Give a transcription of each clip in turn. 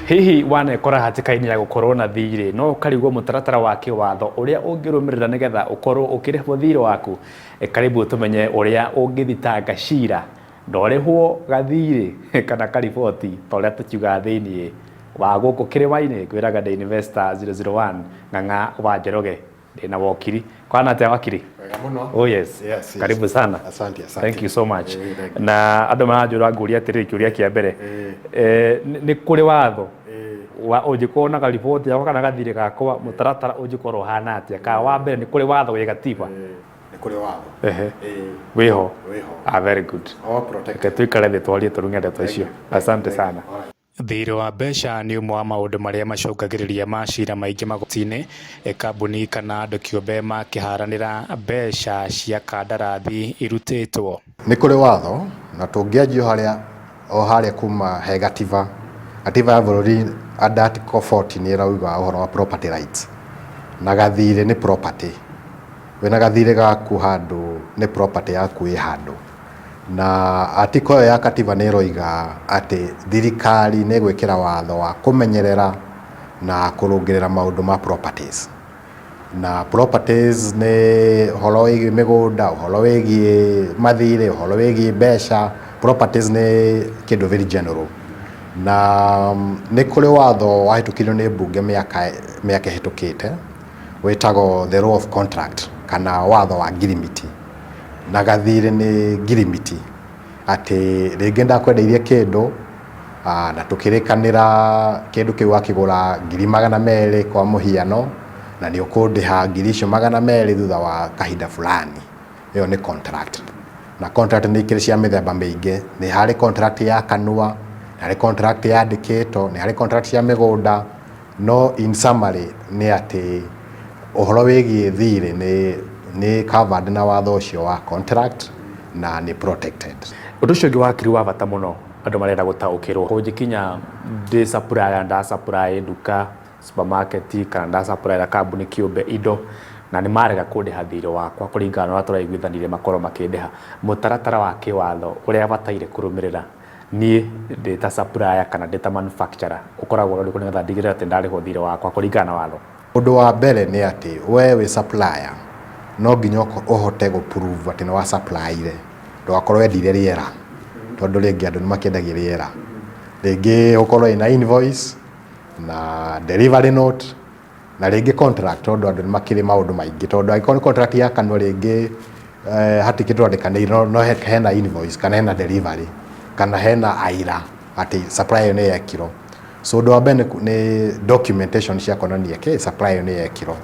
hihi wanekora hatikaini ya gukorwo na thirĩ no karigwo mutaratara wa kiwatho uria ungirumirira nigetha ukorwo ukirihwo thirĩ waku karibu tumenye uria ungithitanga cira ndorehwo gathirĩ kana kariboti toria tukiuga thiini wa guku kirimaini kwiraga The Investor 001 ng'ang'a wa Njoroge ndina wakiri kwana te wakiri oh yes karibu sana asante thank you so much na andu maranjura nguria atiri kiuria kia mbere ni kuri watho wa ungikorwo na riboti yakwa kana gathirĩ gakwa mutaratara ungikorwo hana atia ka wa mbere ni kuri watho wi gatiba ni kuri watho wiho very good protect tuikare thi twarie turunge ndeto icio asante sana. Thirĩ wa mbeca nĩ ũmwe wa maũndũ marĩa macũngagĩrĩria macira maingĩ magoti-inĩ kambuni kana andũ kĩũmbe makĩharanĩra mbeca cia kandarathi irutĩtwo. Nĩ kũrĩ watho na tũngĩanjio harĩa kuma he gatiba ya bũrũri under Article 40 nĩ ĩrauga ũhoro wa property rights na gathirĩ nĩ property. Wĩna gathirĩ gaku handũ nĩ property yaku ĩ handũ. Na article ya katiba nĩ ĩroiga atĩ thirikari nĩ gwĩkĩra watho wa kũmenyerera na kũrũngĩrĩra maũndũ ma properties. Na properties nĩ ũhoro wĩgiĩ mĩgũnda, ũhoro wĩgiĩ mathirĩ, ũhoro wĩgiĩ mbeca. Properties nĩ kĩndũ very general. Na nĩ kũrĩ watho wahĩtũkirio nĩ mbunge mĩaka ĩhĩtũkĩte wĩtagwo the law of contract kana watho wa ngirimiti. Na gathirĩ nĩ ngirimiti atĩ rĩngĩ ndakwendeirie kĩndũ na tũkĩrĩkanĩra kĩndũ kĩu wakĩgũra 200,000 kwa mũhiano na nĩ ũkũndĩha 200,000 thutha wa kahinda fulani. Ĩyo nĩ contract. Na contract nĩ ikĩrĩ cia mĩthemba mĩingĩ. Nĩ harĩ contract ya kanua, nĩ harĩ contract yandĩkĩtwo, nĩ harĩ contract cia mĩgũnda. No in summary nĩ atĩ ũhoro wĩgiĩ thirĩ nĩ covered na watho ũcio wa contract na nĩ protected. Ũndũ ũcio ũngĩ wakiri wa bata mũno andũ marenda gũtaũkĩrwo kũnjikinya ndĩ supplier nda supply nduka supermarket kana nda supply kambuni kĩũmbe indo na nĩ marega kũndĩha thirĩ wakwa kũringana na ũrĩa tũraiguithanire makorwo makĩndĩha mũtaratara wa kĩwatho ũrĩa bataire kũrũmĩrĩra niĩ ndĩ ta supplier kana ndĩ ta manufacturer ũkoragwo ũrĩ kũnĩgetha ndigĩrĩre atĩ ndarĩhwo thirĩ wakwa kũringana na watho. Ũndũ wa mbere nĩ atĩ we wĩ supplier no nginya ũhote gũ-prove atĩ nĩ wa supplyire ndũgakorwo wendire rĩera tondũ rĩngĩ andũ nĩ makĩendagia rĩera. Rĩngĩ ũkorwo ina invoice na delivery note na rĩngĩ contract tondũ andũ nĩ makĩrĩ maũndũ maingĩ tondũ angĩkorwo nĩ contract ya kanua rĩngĩ hatikĩ twandĩkanĩire no hena invoice kana hena delivery kana hena aira atĩ supply nĩ yekirwo. So ũndũ wa mbere nĩ documentation cia kuonania supply nĩ yekirwo.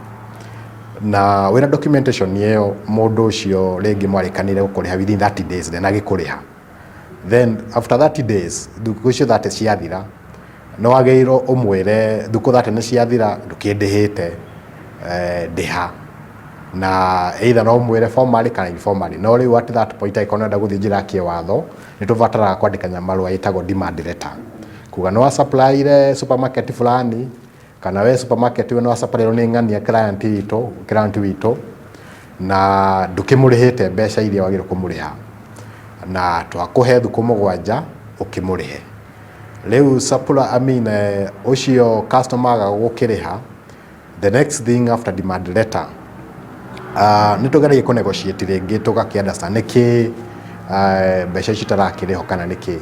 Na wĩna documentation ĩyo mũndũ ũcio rĩngĩ mwarĩkanĩire gũkũrĩha within 30 days then agĩkũrĩha. Then after 30 days thikũ icio 30 ciathira no wagĩrĩirwo ũmwĩre thikũ 30 nĩ ciathira ndũkĩndĩhĩte ndĩha. Na either no ũmwĩre formally kana informally. No rĩu at that point angĩkorwo nĩũrenda gũthiĩ njĩra ya kĩwatho nĩ tũbataraga kwandĩka marũa ĩtagwo demand letter. Kuga no supplyire supermarket fulani kana we supermarket we no supplyirwo nĩ ng'ania client witũ na ndũkĩmũrĩhĩte mbeca iria wagĩrĩirwo kũmũrĩha na twakũhe thikũ 7 ũkĩmũrĩhe. Rĩu ũcio customer agagũkĩrĩha the next thing after demand letter nĩ tũgeragia kũ-negotiate rĩngĩ tũgakĩ-understand nĩkĩ mbeca ici itarakĩrĩho kana nĩkĩ.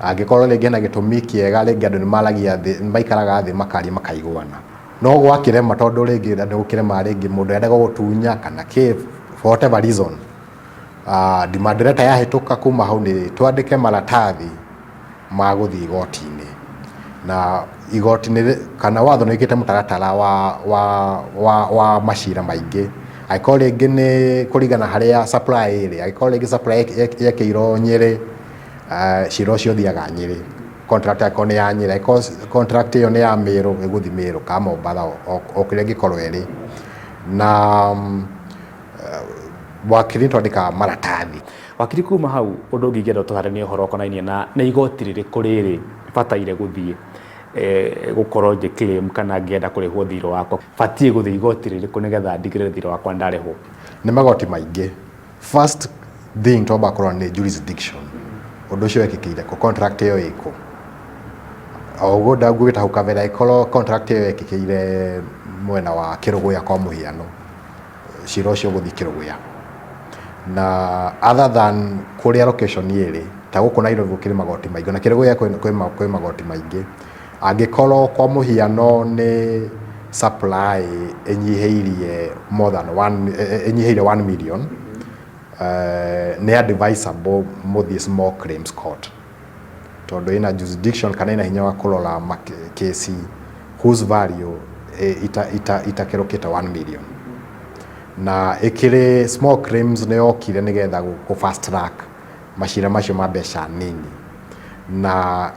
Angĩkorwo rĩngĩ na gĩtũmi kĩega rĩngĩ andũ nĩ maragia thĩ maikaraga thĩ makaria makaiguana. No gwakĩrema tondũ rĩngĩ andũ gũkĩrema rĩngĩ mũndũ endaga gũtunya kana for whatever reason demand letter yahĩtũka kuma hau nĩ twandĩke maratathi ma gũthiĩ igoti-inĩ. Na igoti-inĩ kana watho nĩ wĩkĩte mũtaratara wa macira maingĩ. Angĩkorwo rĩngĩ nĩ kũringana harĩa supply ĩrĩ, angĩkorwo rĩngĩ supply yekĩirwo Nyĩrĩ cira ũcio ũthiaga Nyĩrĩ. Contract yako nĩ ya Nyĩrĩ, contract ĩyo nĩ ya Mĩrũ ĩgũthiĩ Mĩrũ kana Mombatha o kũrĩa ĩngĩkorwo ĩrĩ. Na wakiri twandĩka maratathi. Wakiri kuma hau ũndũ ũngĩ ingĩenda tũharanie ũhoro ũkonainie na igoti rĩrĩkũ rĩrĩ bataire gũthiĩ gũkorwo ngĩ-claim kana ngĩenda kũrĩhwo thirĩ wakwa batiĩ gũthiĩ igoti rĩrĩkũ nĩgetha ndigĩrĩre thirĩ wakwa ndarĩhwo. Nĩ magoti maingĩ. First thing twamba kũrora nĩ jurisdiction. Ũndũ ũcio wekĩkĩire kũ, contract ĩyo ĩkũ. oguo ndagugita hau kabere ikoro contract ĩyo ĩkĩkĩire mwena wa Kĩrũgũya kwa mũhiano cira ũcio gũthiĩ Kĩrũgũya na other than kũrĩa location ĩrĩ ta gũkũ Nairobi gũkĩrĩ magoti maingĩ na Kĩrũgũya kwĩ magoti maingĩ angĩkorwo kwa mũhiano nĩ supply ĩnyihĩirie more than 1 million nĩ advisable mũthiĩ small claims court tondũ ina jurisdiction kana ina hinya wa kũrora kesi whose value itakĩrũkĩte 1 million na ĩkĩrĩ small claims nĩ yokire nĩgetha gũ fast track macira macio ma mbeca nini na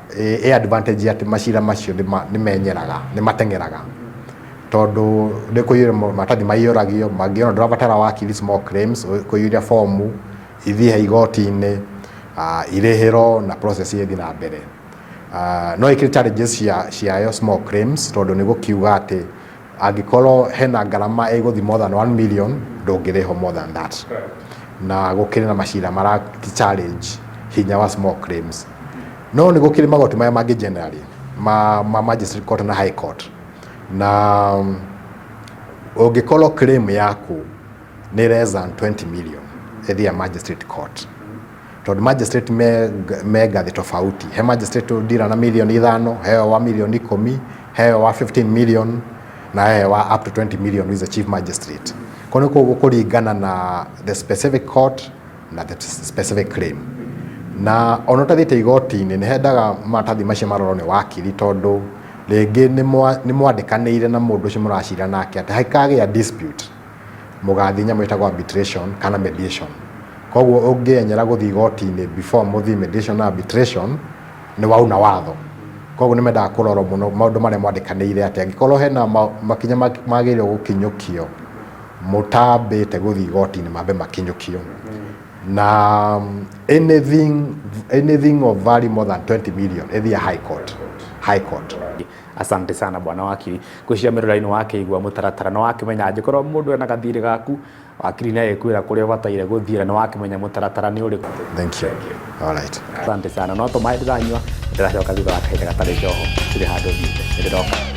advantage atĩ macira macio nĩ mateng'eraga tondũ nĩ kũiyũria maratathi maiyũragio mangĩona ndũrabatara wakiri small claims kũiyũria fomu ithiĩ igoti-inĩ irĩhĩrwo na process ĩthiĩ na mbere no ĩkĩrĩ challenges ciayo small claims tondũ nĩ gũkiuga atĩ angĩkorwo hena ngarama ĩgũthiĩ more than 1 million ndũngĩrĩhwo more than that na gũkĩrĩ na macira mara challenge hinya wa small claims no nĩ gũkĩrĩ magoti maya mangĩ generally ma magistrate court na high court na ũngĩkorwo claim yaku nĩ less than 20 million ĩthiĩ magistrate court tondũ magistrate me ngathĩ tofauti he magistrate ũdira na milioni 5 heo wa milioni 10 heo wa 15 million na heo wa up to 20 million with the chief magistrate kono kũringana na the specific court na the specific claim na ona ũtathiĩte igoti-inĩ nĩ hendaga maratathi macio marorwo nĩ wakiri tondũ rĩngĩ nĩ mwandĩkanĩire na mũndũ ũcio mũracira nake atĩ haikagĩa dispute mũgathiĩ nyamũ ĩtagwo arbitration kana mediation koguo ũngĩenyera gũthiĩ igoti-inĩ before mũthiĩ mediation na arbitration nĩ wauna watho koguo nĩ mendaga kũrorwo mũno maũndũ marĩa mwandĩkanĩire atĩ angĩkorwo hena makinya magĩrĩirwo gũkinyũkio mũtambĩte gũthiĩ igoti-inĩ mambe makinyũkio na anything of value more than 20 million ĩthiĩ high court. Asante sana bwana wakiri gwĩciria mĩrũra-inĩ wakĩigua mũtaratara no wakĩmenya angĩkorwo mũndũ ena gathirĩ gaku wakiri nĩ agĩkwĩra kũrĩa ũbataire gũthiĩ na wakĩmenya mũtaratara nĩ ũrĩkũ. Thank you. All right. Asante sana no tũmaĩ ndĩranyua ndĩracoka thutha wa kahinda gatarĩ njoho ndĩrĩ handũ thiĩte ndĩroka.